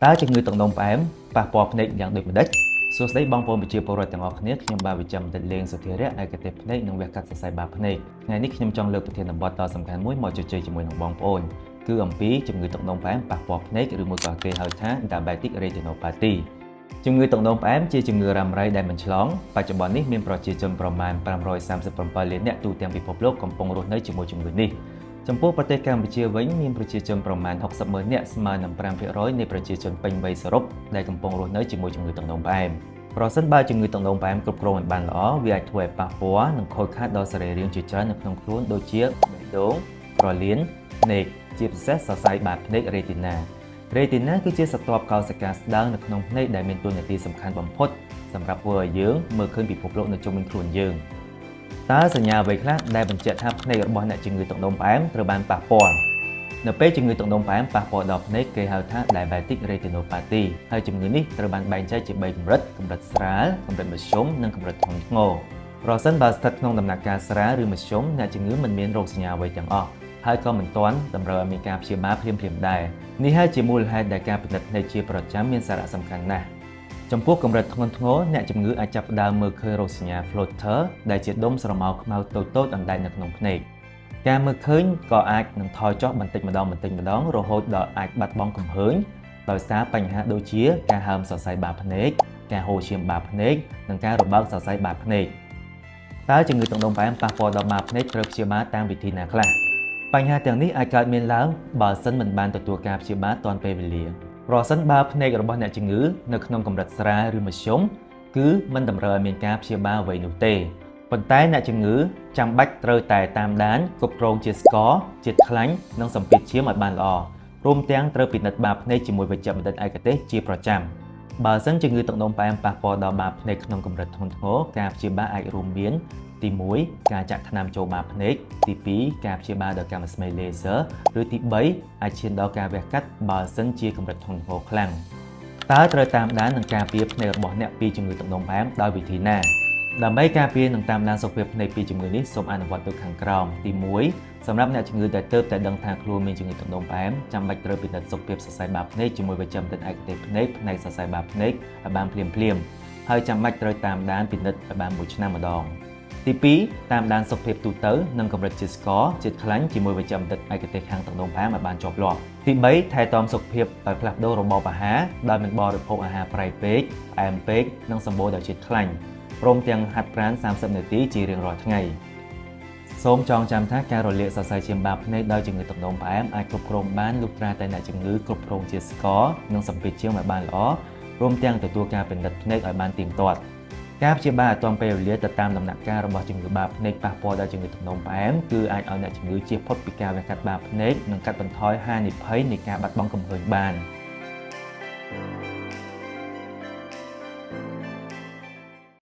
តើជំងឺទឹកនោមផ្អែមប៉ះពាល់ភ្នែកយ៉ាងដូចម្តេចសួស្តីបងប្អូនប្រជាពលរដ្ឋទាំងអស់គ្នាខ្ញុំបាទវិជ្ជបណ្ឌិតលេងសុធិរៈឯកទេសភ្នែកនិងវះកាត់សរសៃបាតភ្នែកថ្ងៃនេះខ្ញុំចង់លើកប្រធានបទដ៏សំខាន់មួយមកជជែកជាមួយនឹងបងប្អូនគឺអំពីជំងឺទឹកនោមផ្អែមប៉ះពាល់ភ្នែកឬមួយក៏គេហៅថា Diabetic Retinopathy ជំងឺទឹកនោមផ្អែមជាជំងឺរ៉ាំរ៉ៃដែលមិនឆ្លងបច្ចុប្បន្ននេះមានប្រជាជនប្រមាណ537លាននាក់ទូទាំងពិភពលោកកំពុងរស់នៅជាមួយជំងឺនេះចំពោះប្រទេសកម្ពុជាវិញមានប្រជាជនប្រមាណ60ម៉ឺននាក់ស្មើនឹង 5% នៃប្រជាជនពេញវ័យសរុបដែលកំពុងរស់នៅជាមួយជំងឺទឹកនោមផ្អែមប្រសិនបើជំងឺទឹកនោមផ្អែមគ្រប់គ្រងមិនបានល្អវាអាចធ្វើឲ្យប៉ះពាល់និងខូចខាតដល់សរីរាង្គជាច្រើននៅក្នុងខ្លួនដូចជាបេះដូងក្រលៀនភ្នែកជាពិសេសសរសៃបាតភ្នែក Retina គឺជាស្រទាប់កោសិកាស្តើងនៅក្នុងភ្នែកដែលមានតួនាទីសំខាន់បំផុតសម្រាប់ធ្វើឲ្យយើងមើលឃើញពិភពលោកនៅជុំវិញខ្លួនយើងតើសញ្ញាអ្វីខ្លះដែលបញ្ជាក់ថាភ្នែករបស់អ្នកជំងឺទឹកនោមផ្អែមត្រូវបានប៉ះពាល់នៅពេលជំងឺទឹកនោមផ្អែមប៉ះពាល់ដល់ភ្នែកគេហៅថា Diabetic Retinopathy ហើយជំងឺនេះត្រូវបានបែងចែកជា3កម្រិតស្រាលកម្រិតមធ្យមនិងកម្រិតធ្ងន់ធ្ងរប្រសិនបើស្ថិតក្នុងដំណាក់កាលស្រាលឬមធ្យមអ្នកជំងឺមិនមានរោគសញ្ញាអ្វីទាំងអស់ហើយក៏មិនទាន់តម្រូវឲ្យមានការព្យាបាលភ្លាមៗដែរនេះហើយជាមូលហេតុដែលការពិនិត្យភ្នែកជាប្រចាំមានសារៈសំខាន់ណាស់ចំពោះកម្រិតធ្ងន់ធ្ងរអ្នកជំងឺអាចចាប់ផ្ដើមមើលឃើញរោគសញ្ញា Floater ដែលជាដុំស្រមោលខ្មៅតូចៗអណ្ដែតនៅក្នុងភ្នែកការមើលឃើញក៏អាចនឹងថយចុះបន្តិចម្ដងរហូតដល់អាចបាត់បង់គំហើញដោយសារបញ្ហាដូចជាការហើមសរសៃបាតភ្នែកការហូរឈាមបាតភ្នែកនិងការរបើកសរសៃបាតភ្នែកតើជំងឺទឹកនោមផ្អែមប៉ះពាល់ដល់បាតភ្នែកត្រូវព្យាបាលតាមវិធីណាខ្លះបញ្ហាទាំងនេះអាចកើតមានឡើងបើសិនមិនបានទទួលការព្យាបាលទាន់ពេលវេលាប្រសិនបើភ្នែករបស់អ្នកជំងឺនៅក្នុងកម្រិតស្រាលឬមធ្យមគឺមិនតម្រូវឲ្យមានការព្យាបាលអ្វីនោះទេប៉ុន្តែអ្នកជំងឺចាំបាច់ត្រូវតែតាមដានគ្រប់គ្រងជាតិស្ករជាតិខ្លាញ់និងសម្ពាធឈាមឲ្យបានល្អរួមទាំងត្រូវពិនិត្យបាតភ្នែកជាមួយវេជ្ជបណ្ឌិតឯកទេសជាប្រចាំបើសិនជំងឺទឹកនោមផ្អែមប៉ះពាល់ដល់បាតភ្នែកក្នុងកម្រិតធ្ងន់ធ្ងរការព្យាបាលអាចរួមមានទី1ការចាក់ថ្នាំចូលបាតភ្នែកទី2ការព្យាបាលដោយកាំស្មៃ Laser ឬទី3អាចឈានដល់ការវះកាត់បើសិនជាកម្រិតធ្ងន់ធ្ងរខ្លាំងតើត្រូវតាមដាននិងការពារភ្នែករបស់អ្នកពីជំងឺទឹកនោមផ្អែមដោយវិធីណាដើម្បីការពារនិងតាមដានសុខភាពភ្នែកពីជំងឺនេះសូមអនុវត្តដូចខាងក្រោមទី1សម្រាប់អ្នកជំងឺដែលទើបតែដឹងថាខ្លួនមានជំងឺទឹកនោមផ្អែមចាំបាច់ត្រូវពិនិត្យសុខភាពសរសៃបាតភ្នែកជាមួយវេជ្ជបណ្ឌិតឯកទេសភ្នែកផ្នែកសរសៃបាតភ្នែកឲ្យបានភ្លាមហើយចាំបាច់ត្រូវតាមដានពិនិត្យឲ្យបាន1ឆ្នាំម្ដងទី2តាមដានសុខភាពទូទៅនិងកម្រិតជាតិស្ករជាតិខ្លាញ់ជាមួយវេជ្ជបណ្ឌិតឯកទេសខាងទឹកនោមផ្អែមឲ្យបានជាប់លាប់ទី3ថែទាំសុខភាពដោយផ្លាស់ប្ដូររបបអាហារដោយមិនបរិភោគអាហារប្រៃពេកផ្អែមពេកនិងសម្បូរដោយជាតិខ្លាញ់ព្រមទាំងហាត់ប្រាណ30នាទីជារៀងរាល់ថ្ងៃសូមចងចាំថាការរលាកសរសៃឈាមបាតភ្នែកដោយជំងឺទឹកនោមផ្អែមអាចគ្រប់គ្រងបានលុះត្រាតែអ្នកជំងឺគ្រប់គ្រងជាតិស្ករនិងសម្ពាធឈាមឲ្យបានល្អរួមទាំងទទួលការពិនិត្យភ្នែកឲ្យបានទៀងទាត់ការព្យាបាលឲ្យទាន់ពេលវេលាទៅតាមដំណាក់កាលរបស់ជំងឺបាតភ្នែកប៉ះពាល់ដល់ជំងឺទឹកនោមផ្អែមគឺអាចឲ្យអ្នកជំងឺជៀសផុតពីការវះកាត់បាតភ្នែកនិងកាត់បន្ថយហានិភ័យនៃការបាត់បង់គំហើញបាន